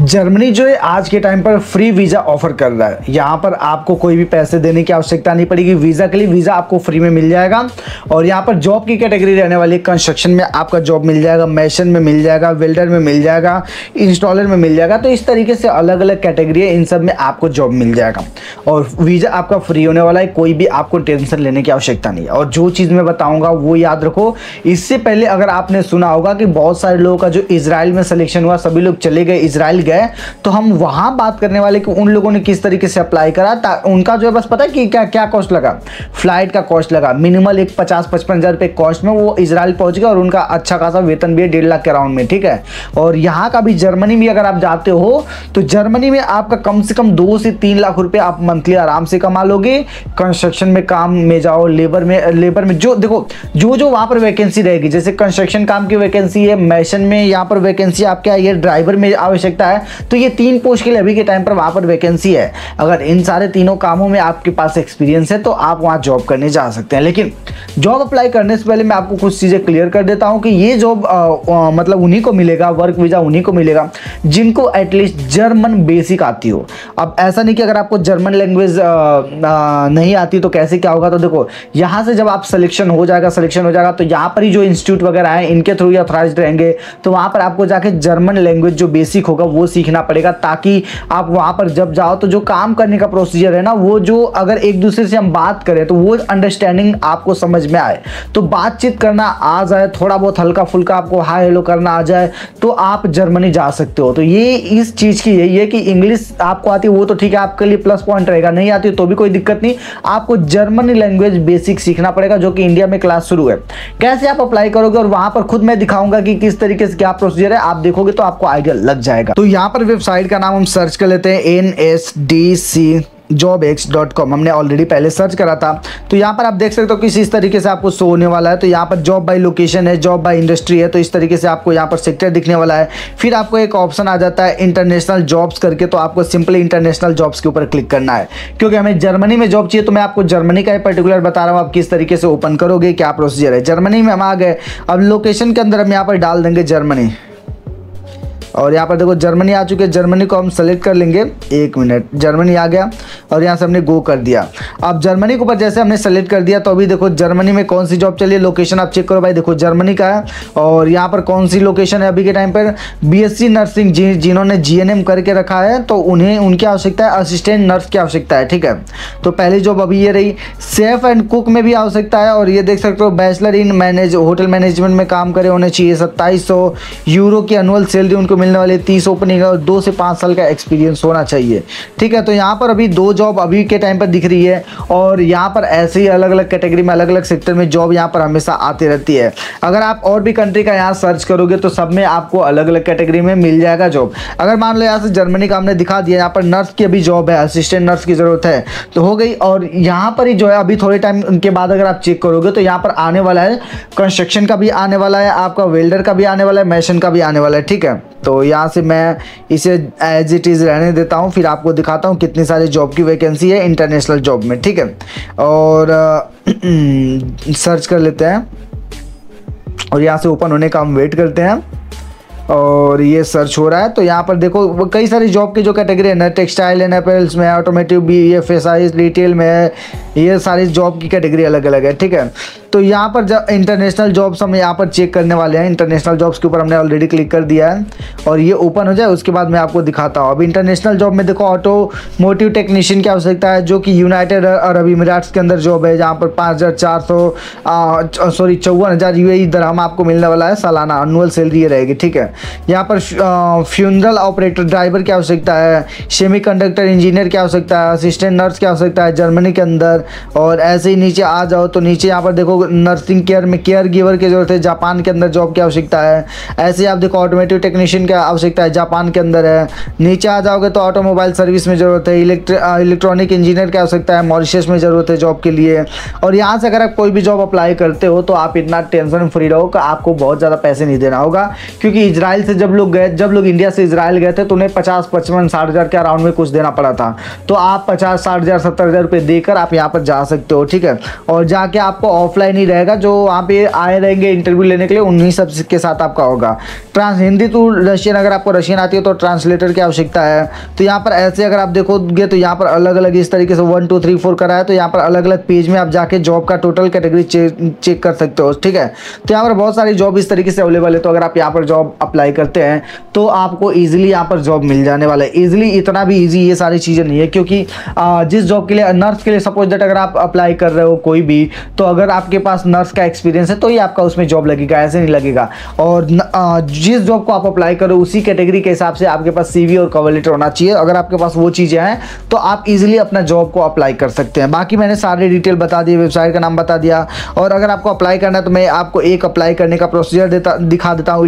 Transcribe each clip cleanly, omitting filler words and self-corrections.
Germany जो है आज के टाइम पर फ्री वीज़ा ऑफर कर रहा है। यहाँ पर आपको कोई भी पैसे देने की आवश्यकता नहीं पड़ेगी वीज़ा के लिए, वीज़ा आपको फ्री में मिल जाएगा। और यहाँ पर जॉब की कैटेगरी रहने वाली है, कंस्ट्रक्शन में आपका जॉब मिल जाएगा, मेसन में मिल जाएगा, वेल्डर में मिल जाएगा, इंस्टॉलर में मिल जाएगा। तो इस तरीके से अलग अलग कैटेगरी है, इन सब में आपको जॉब मिल जाएगा और वीज़ा आपका फ्री होने वाला है। कोई भी आपको टेंशन लेने की आवश्यकता नहीं है। और जो चीज़ मैं बताऊँगा वो याद रखो। इससे पहले अगर आपने सुना होगा कि बहुत सारे लोगों का जो इजराइल में सिलेक्शन हुआ, सभी लोग चले गए इजराइल गए, तो हम वहां बात करने वाले कि उन लोगों ने किस तरीके से अप्लाई करा। उनका जो है बस पता है कि क्या क्या कॉस्ट लगा, फ्लाइट का कॉस्ट लगा मिनिमल एक 50-55 हज़ार रुपये कॉस्ट में वो इजराइल पहुंच गया और उनका अच्छा खासा वेतन भी है 1.5 लाख के अराउंड में, ठीक है। और यहाँ का भी जर्मनी में अगर आप जाते हो तो जर्मनी में आपका कम से कम 2 से 3 लाख रुपये आप मंथली आराम से कमा लोगे। कंस्ट्रक्शन में काम में जाओ, लेबर में जो देखो जो वहाँ पर वैकेंसी रहेगी, जैसे कंस्ट्रक्शन काम की वैकेंसी है, मेसन में यहाँ पर वैकेंसी आपका ये ड्राइवर में आवश्यकता है, तो ये 3 पोस्ट के लिए अभी के टाइम पर वहाँ पर वैकेंसी है। अगर इन सारे तीनों कामों में आपके पास एक्सपीरियंस है तो आप वहाँ जॉब करने जा सकते हैं। लेकिन जॉब अप्लाई करने से पहले मैं आपको कुछ चीज़ें क्लियर कर देता हूँ कि ये जॉब मतलब उन्हीं को मिलेगा, वर्क वीज़ा उन्हीं को मिलेगा जिनको एटलीस्ट जर्मन बेसिक आती हो। अब ऐसा नहीं कि अगर आपको जर्मन लैंग्वेज नहीं आती तो कैसे क्या होगा। तो देखो यहाँ से जब आप सिलेक्शन हो जाएगा तो यहाँ पर ही जो इंस्टीट्यूट वगैरह है इनके थ्रू ऑथराइज्ड रहेंगे, तो वहाँ पर आपको जाके जर्मन लैंग्वेज जो बेसिक होगा वो सीखना पड़ेगा, ताकि आप वहाँ पर जब जाओ तो जो काम करने का प्रोसीजर है ना, वो जो अगर एक दूसरे से हम बात करें तो वो अंडरस्टैंडिंग आपको समझ में आए, तो बातचीत करना आ जाए, थोड़ा बहुत हल्का फुल्का आपको हाय हेलो करना आ जाए, तो आप जर्मनी जा सकते हो। तो ये इस चीज़ की यही है कि इंग्लिश आपको आती है वो तो ठीक है, आपके लिए प्लस पॉइंट रहेगा, नहीं आती तो भी कोई दिक्कत नहीं, आपको जर्मनी लैंग्वेज बेसिक सीखना पड़ेगा, जो कि इंडिया में क्लास शुरू है। कैसे आप अप्लाई करोगे और वहां पर खुद मैं दिखाऊंगा कि किस तरीके से क्या प्रोसीजर है, आप देखोगे तो आपको आइडिया लग जाएगा। तो यहाँ पर वेबसाइट का नाम हम सर्च कर लेते हैं, nsdcjobx.com। हमने ऑलरेडी पहले सर्च करा था। तो यहाँ पर आप देख सकते हो कि इस तरीके से आपको शो होने वाला है। तो यहाँ पर जॉब बाय लोकेशन है, जॉब बाय इंडस्ट्री है, तो इस तरीके से आपको यहाँ पर सेक्टर दिखने वाला है। फिर आपको एक ऑप्शन आ जाता है इंटरनेशनल जॉब्स करके, तो आपको सिंपली इंटरनेशनल जॉब्स के ऊपर क्लिक करना है, क्योंकि हमें जर्मनी में जॉब चाहिए। तो मैं आपको जर्मनी का पर्टिकुलर बता रहा हूँ, आप किस तरीके से ओपन करोगे, क्या प्रोसीजर है। जर्मनी में हम आ गए। अब लोकेशन के अंदर हम यहाँ पर डाल देंगे जर्मनी, और यहाँ पर देखो जर्मनी आ चुके हैं। जर्मनी को हम सेलेक्ट कर लेंगे, 1 मिनट, जर्मनी आ गया और यहाँ से हमने गो कर दिया। अब जर्मनी के ऊपर जैसे हमने सेलेक्ट कर दिया तो अभी देखो जर्मनी में कौन सी जॉब चली है, लोकेशन आप चेक करो भाई, देखो जर्मनी का है। और यहाँ पर कौन सी लोकेशन है अभी के टाइम पर, बीएससी नर्सिंग, जिन्होंने जीएनएम करके रखा है तो उन्हें उनकी आवश्यकता है, असिस्टेंट नर्स की आवश्यकता है, ठीक है। तो पहली जॉब अभी ये रही। शेफ एंड कुक में भी आवश्यकता है, और ये देख सकते हो बैचलर इन होटल मैनेजमेंट में काम करे होने चाहिए, 2700 यूरो की एनुअल सैलरी उनको मिलने वाले, 30 ओपनिंग और 2 से 5 साल का एक्सपीरियंस होना चाहिए, ठीक है। तो यहाँ पर अभी 2 जॉब अभी के टाइम पर दिख रही है, और यहाँ पर ऐसे ही अलग अलग कैटेगरी में अलग अलग सेक्टर में जॉब यहाँ पर हमेशा आती रहती है। अगर आप और भी कंट्री का यहाँ सर्च करोगे तो सब में आपको अलग अलग कैटेगरी में मिल जाएगा जॉब। अगर मान लो यहाँ से जर्मनी का हमने दिखा दिया, यहाँ पर नर्स की अभी जॉब है, असिस्टेंट नर्स की ज़रूरत है, तो हो गई। और यहाँ पर ही जो है अभी थोड़े टाइम उनके बाद अगर आप चेक करोगे तो यहाँ पर आने वाला है कंस्ट्रक्शन का भी आने वाला है, आपका वेल्डर का भी आने वाला है, मेसन का भी आने वाला है, ठीक है। तो यहाँ से मैं इसे एज इट इज़ रहने देता हूँ, फिर आपको दिखाता हूँ कितनी सारी जॉब की वैकेंसी है इंटरनेशनल जॉब में, ठीक है। और सर्च कर लेते हैं और यहाँ से ओपन होने का हम वेट करते हैं, और ये सर्च हो रहा है। तो यहाँ पर देखो कई सारी जॉब की जो कैटेगरी है ना, टेक्सटाइल एंड अपैरल्स में, ऑटोमेटिव BFSI रिटेल में है, ये सारी जॉब की कैटेगरी अलग अलग है, ठीक है। तो यहाँ पर जब इंटरनेशनल जॉब्स हम यहाँ पर चेक करने वाले हैं, इंटरनेशनल जॉब्स के ऊपर हमने ऑलरेडी क्लिक कर दिया है, और ये ओपन हो जाए उसके बाद मैं आपको दिखाता हूँ। अब इंटरनेशनल जॉब में देखो ऑटोमोटिव टेक्नीशियन की आवश्यकता है, जो कि यूनाइटेड अरब इमिरेट्स के अंदर जॉब है, जहाँ पर 54,000 UAE दरहम आपको मिलने वाला है सालाना, एनुअल सैलरी रहेगी, ठीक है। यहाँ पर फ्यूनरल ऑपरेटर ड्राइवर की आवश्यकता है, सेमीकंडक्टर इंजीनियर की आवश्यकता है, असिस्टेंट नर्स की आवश्यकता है जर्मनी के अंदर। और ऐसे ही नीचे आ जाओ तो नीचे यहाँ पर देखो नर्सिंग केयर में केयर गिवर की जरूरत है, जापान के अंदर जॉब की आवश्यकता है। ऐसे आप देखो ऑटोमेटिव टेक्नीशियन की आवश्यकता है, जापान के अंदर है। नीचे आ जाओगे तो ऑटोमोबाइल सर्विस में ज़रूरत है, इलेक्ट्रॉनिक इंजीनियर की आवश्यकता है, मॉरिशस में ज़रूरत है जॉब के लिए। और यहाँ से अगर आप कोई भी जॉब अप्लाई करते हो तो आप इतना टेंशन फ्री रहो कि आपको बहुत ज़्यादा पैसे नहीं देना होगा, क्योंकि इजराइल से जब लोग इंडिया से इजराइल गए थे तो उन्हें 50, 55, 60 हज़ार के अराउंड में कुछ देना पड़ा था। तो आप 50, 60 हज़ार, 70 हज़ार रुपये देकर आप यहाँ पर जा सकते हो, ठीक है। और जाके आपको ऑफलाइन ही रहेगा, जो वहाँ पे आए रहेंगे इंटरव्यू लेने के लिए उन्हीं सब के साथ आपका होगा। हिंदी टू रशियन, अगर आपको रशियन आती है तो ट्रांसलेटर की आवश्यकता है। तो यहाँ पर ऐसे अगर आप देखोगे तो यहाँ पर अलग अलग इस तरीके से 1 2 3 4 करा है। तो यहाँ पर अलग अलग पेज में आप जाके जॉब का टोटल कैटेगरी चेक कर सकते हो, ठीक है। तो यहाँ पर बहुत सारी जॉब इस तरीके से अवेलेबल है। तो अगर आप यहाँ पर जॉब अप्लाई करते हैं तो आपको ईजिली यहाँ पर जॉब मिल जाने वाला है। ईजिली, इतना भी ईजी ये सारी चीज़ें नहीं है, क्योंकि जिस जॉब के लिए, नर्स के लिए सपोज दैट अगर आप अप्लाई कर रहे हो कोई भी, तो अगर आपके पास नर्स का एक्सपीरियंस है तो ही आपका उसमें जॉब लगेगा, ऐसे नहीं लगेगा। और जिस जॉब को आप अप्लाई करो उसी कैटेगरी के हिसाब से आपके पास CV और कवर लेटर होना चाहिए। अगर आपके पास वो चीज़ें हैं तो आप इजीली अपना जॉब को अप्लाई कर सकते हैं। बाकी मैंने सारे डिटेल बता दिए, वेबसाइट का नाम बता दिया। और अगर आपको अप्लाई करना है तो मैं आपको एक अप्लाई करने का प्रोसीजर दिखा देता हूँ।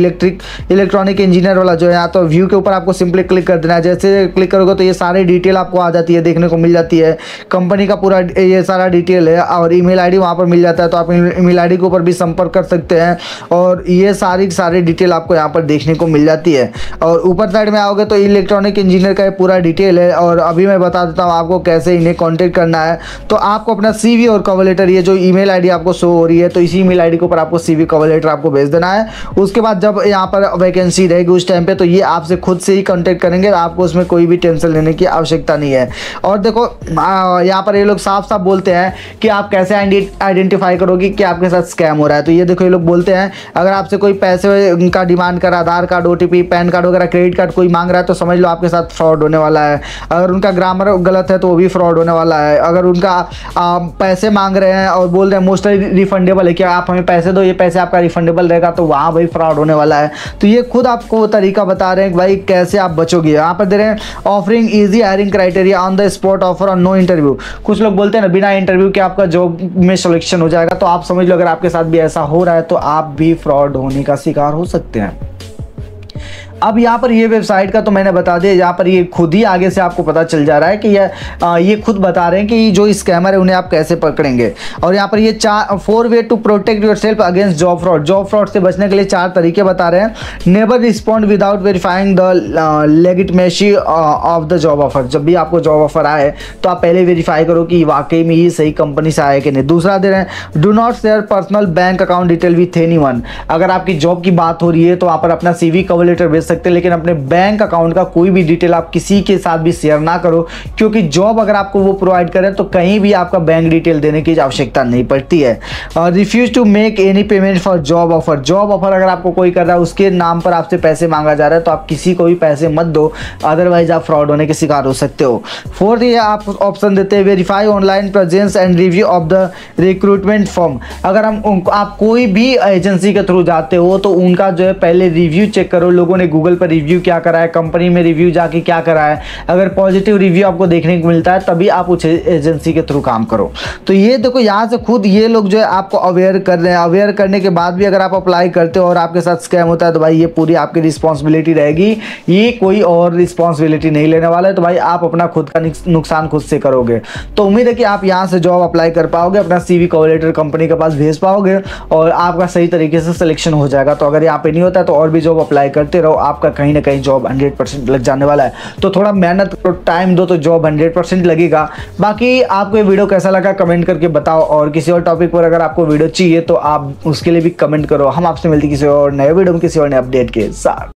इलेक्ट्रॉनिक इंजीनियर वाला जो है, या तो व्यू के ऊपर आपको सिंपली क्लिक कर देना है। जैसे क्लिक करोगे तो ये सारी डिटेल आपको आ जाती है, देखने को मिल जाती है। कंपनी का पूरा ये सारा डिटेल है और ईमेल आईडी वहाँ पर मिल जाता है। तो आप ईमेल आईडी के ऊपर भी संपर्क कर सकते हैं और ये सारी डिटेल आपको यहाँ पर देखने को मिल जाती है। और ऊपर साइड में आओगे तो इलेक्ट्रॉनिक इंजीनियर का पूरा डिटेल है। और अभी मैं बता देता हूँ आपको कैसे इन्हें कांटेक्ट करना है। तो आपको अपना CV और कवर लेटर, ये जो ईमेल आईडी आपको शो हो रही है, तो इसी ईमेल आईडी के ऊपर आपको CV कवर लेटर आपको भेज देना है। उसके बाद जब यहाँ पर वैकेंसी रहेगी उस टाइम पे, तो ये आपसे खुद से ही कांटेक्ट करेंगे। आपको उसमें कोई भी टेंशन लेने की आवश्यकता नहीं है। और देखो यहाँ पर ये लोग साफ साफ बोलते हैं कि आप कैसे आइडेंटिफाई करोगे कि आपके साथ स्कैम हो रहा है। तो ये देखो ये लोग बोलते हैं, अगर आपसे कोई पैसे का डिमांड कर, आधार कार्ड, OTP, पैन कार्ड वगैरह, क्रेडिट कार्ड कोई मांग रहा है तो समझ लो आपके साथ फ्रॉड होने वाला है। अगर उनका ग्रामर गलत है तो वो भी फ्रॉड होने वाला है। अगर उनका पैसे मांग रहे हैं और बोल रहे हैं मोस्टली रिफंडेबल है, कि आप हमें पैसे दो, ये पैसे आपका रिफंडेबल रहेगा, तो वहाँ भाई फ्रॉड होने वाला है। तो ये खुद आपको तरीका बता रहे हैं कि भाई कैसे आप बचोगे। यहाँ पर दे रहे हैं offering easy hiring criteria on the spot offer और नो इंटरव्यू। कुछ लोग बोलते हैं ना बिना इंटरव्यू के आपका जॉब में सिलेक्शन हो जाएगा। तो आप समझ लो अगर आपके साथ भी ऐसा हो रहा है तो आप भी फ्रॉड होने का शिकार हो सकते हैं। अब यहाँ पर ये वेबसाइट का तो मैंने बता दिया, यहाँ पर ये खुद ही आगे से आपको पता चल जा रहा है कि ये खुद बता रहे हैं कि जो स्कैमर है उन्हें आप कैसे पकड़ेंगे। और यहाँ पर ये 4 way to protect yourself against job fraud. Job fraud से बचने के लिए 4 तरीके बता रहे हैं। Never respond without verifying the legitimacy of the job offer. जब भी आपको जॉब ऑफर आए तो आप पहले वेरीफाई करो कि वाकई में ये सही कंपनी से आया कि नहीं। दूसरा दे रहे हैं, do not share personal bank account detail with anyone. अगर आपकी जॉब की बात हो रही है तो वहाँ पर अपना CV कवर लेटर भेज सकते हैं, लेकिन अपने बैंक अकाउंट का कोई भी डिटेल आप किसी के साथ भी शेयर ना करो, क्योंकि जॉब अगर आपको वो प्रोवाइड करें तो कहीं भी आपका बैंक डिटेल देने की आवश्यकता नहीं पड़ती है। Refuse to make any payment for job offer. Job offer अगर आपको कोई कर रहा है उसके नाम पर आपसे पैसे मांगा जा रहा है तो आप किसी को भी पैसे मत दो, अदरवाइज आप फ्रॉड होने के शिकार हो सकते हो। फोर्थ ये आप ऑप्शन देते हैं, verify online presence and review of the recruitment form. अगर आप कोई भी एजेंसी के थ्रू जाते हो तो उनका जो है पहले रिव्यू चेक करो, लोगों ने गूगल पर रिव्यू क्या करा है, कंपनी में रिव्यू जाके क्या करा है। अगर पॉजिटिव रिव्यू आपको देखने को मिलता है तभी आप उस एजेंसी के थ्रू काम करो। तो ये देखो यहाँ से खुद ये लोग जो है आपको अवेयर कर रहे हैं। अवेयर करने के बाद भी अगर आप अप्लाई करते हो और आपके साथ स्कैम होता है तो भाई ये पूरी आपकी रिस्पॉन्सिबिलिटी रहेगी, ये कोई और रिस्पॉन्सिबिलिटी नहीं लेने वाला है। तो भाई आप अपना खुद का नुकसान खुद से करोगे। तो उम्मीद है कि आप यहाँ से जॉब अप्लाई कर पाओगे, अपना CV कवर लेटर कंपनी के पास भेज पाओगे और आपका सही तरीके से सिलेक्शन हो जाएगा। तो अगर यहाँ पे नहीं होता है तो और भी जॉब अप्लाई करते रहो, आपका कहीं ना कहीं जॉब 100% लग जाने वाला है। तो थोड़ा मेहनत करो, टाइम दो तो जॉब 100% लगेगा। बाकी आपको ये वीडियो कैसा लगा कमेंट करके बताओ, और किसी और टॉपिक पर अगर आपको वीडियो चाहिए तो आप उसके लिए भी कमेंट करो। हम आपसे मिलते किसी और नए वीडियो में किसी और नए अपडेट के साथ।